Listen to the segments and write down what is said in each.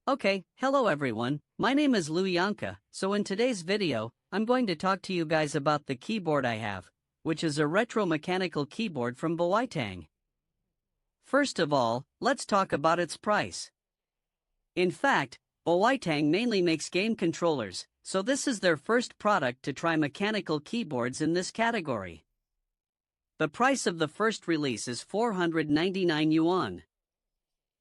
Okay, hello everyone, my name is Luyanka, so in today's video, I'm going to talk to you guys about the keyboard I have, which is a retro mechanical keyboard from Boiteng. First of all, let's talk about its price. In fact, Boiteng mainly makes game controllers, so this is their first product to try mechanical keyboards in this category. The price of the first release is 499 yuan.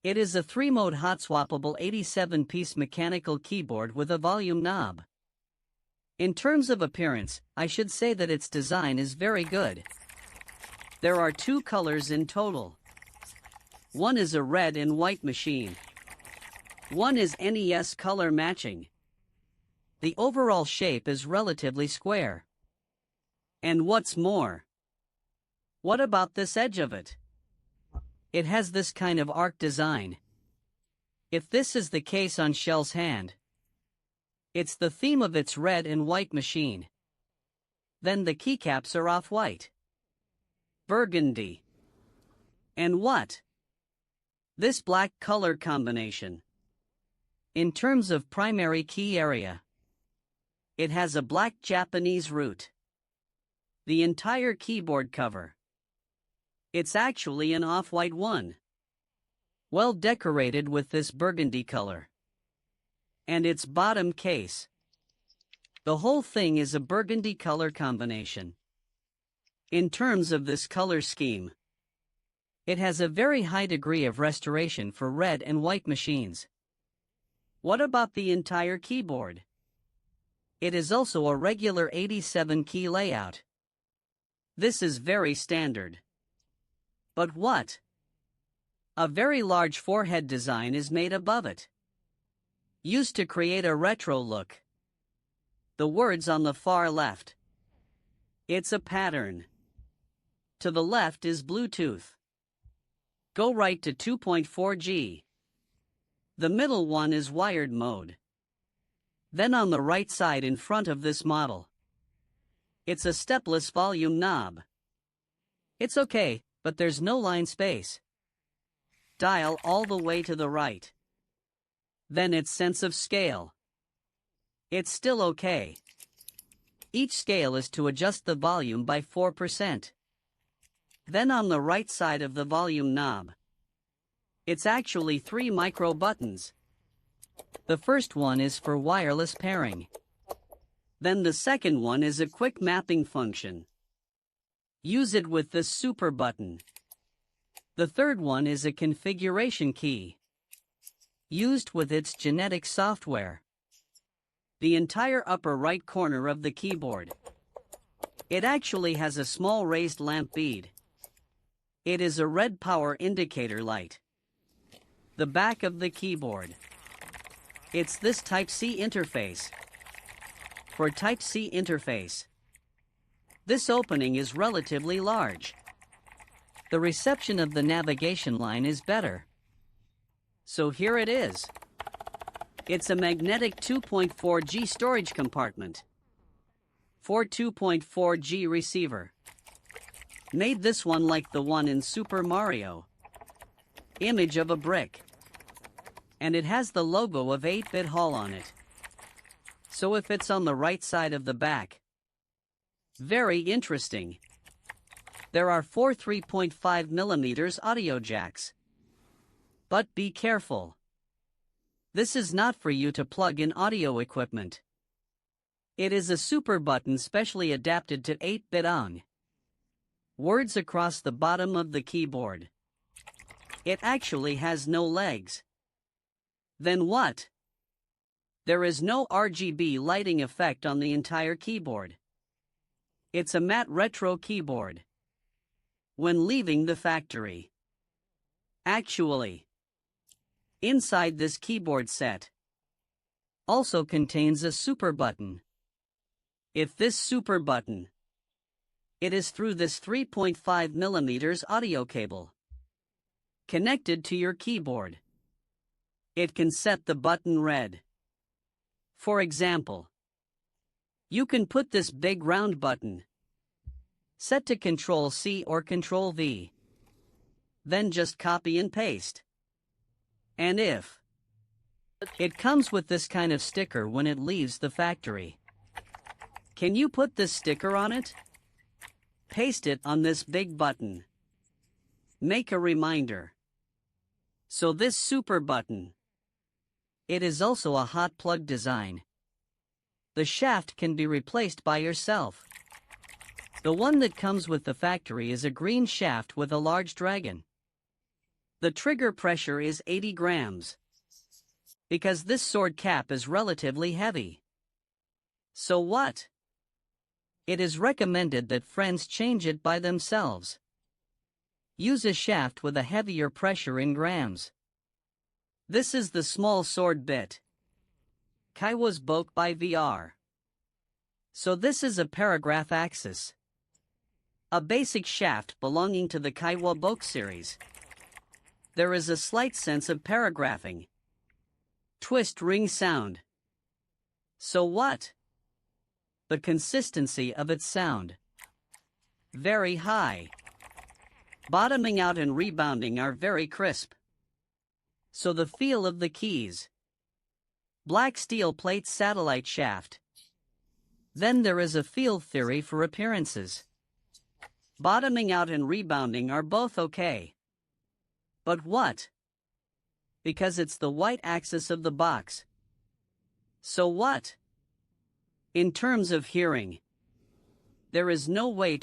It is a 3-mode hot-swappable 87-piece mechanical keyboard with a volume knob. In terms of appearance, I should say that its design is very good. There are 2 colors in total. One is a red and white machine. One is NES color matching. The overall shape is relatively square. And what's more? What about this edge of it? It has this kind of arc design. If this is the case on Shell's hand, it's the theme of its red and white machine. Then the keycaps are off-white, burgundy, and what? This black color combination. In terms of primary key area, it has a black Japanese root. The entire keyboard cover. It's actually an off-white one. Well decorated with this burgundy color. And its bottom case. The whole thing is a burgundy color combination. In terms of this color scheme, it has a very high degree of restoration for red and white machines. What about the entire keyboard? It is also a regular 87-key layout. This is very standard. But what? A very large forehead design is made above it, used to create a retro look. The words on the far left. It's a pattern. To the left is Bluetooth. Go right to 2.4G. The middle one is wired mode. Then on the right side in front of this model, it's a stepless volume knob. It's okay, but there's no line space. Dial all the way to the right. Then its sense of scale. It's still okay. Each scale is to adjust the volume by 4%. Then on the right side of the volume knob, it's actually 3 micro buttons. The first one is for wireless pairing. Then the second one is a quick mapping function. Use it with this super button. The third one is a configuration key, used with its genetic software. The entire upper right corner of the keyboard. It actually has a small raised lamp bead. It is a red power indicator light. The back of the keyboard. It's this Type-C interface. For Type-C interface, this opening is relatively large. The reception of the navigation line is better. So here it is. It's a magnetic 2.4G storage compartment. For 2.4G receiver. Made this one like the one in Super Mario. Image of a brick. And it has the logo of 8BitDo on it. So if it's on the right side of the back. Very interesting. There are 4 3.5mm audio jacks. But be careful. This is not for you to plug in audio equipment. It is a super button specially adapted to 8BitDo. Words across the bottom of the keyboard. It actually has no legs. Then what? There is no RGB lighting effect on the entire keyboard. It's a matte retro keyboard. When leaving the factory. Actually, inside this keyboard set also contains a super button. If this super button, it is through this 3.5mm audio cable connected to your keyboard. It can set the button red. For example, you can put this big round button set to Control C or Control V. Then just copy and paste. And if It comes with this kind of sticker when it leaves the factory. Can you put this sticker on it? Paste it on this big button. Make a reminder. So this super button. It is also a hot plug design. The shaft can be replaced by yourself. The one that comes with the factory is a green shaft with a large dragon. The trigger pressure is 80 grams. Because this sword cap is relatively heavy. So what? It is recommended that friends change it by themselves. Use a shaft with a heavier pressure in grams. This is the small sword bit. Kaiwa's Boke by VR. So this is a paragraph axis. A basic shaft belonging to the Kaiwa Boke series. There is a slight sense of paragraphing. Twist ring sound. So what? The consistency of its sound. Very high. Bottoming out and rebounding are very crisp. So the feel of the keys. Black steel plate satellite shaft. Then there is a feel theory for appearances. Bottoming out and rebounding are both okay. But what? Because it's the white axis of the box. So what? In terms of hearing, there is no way to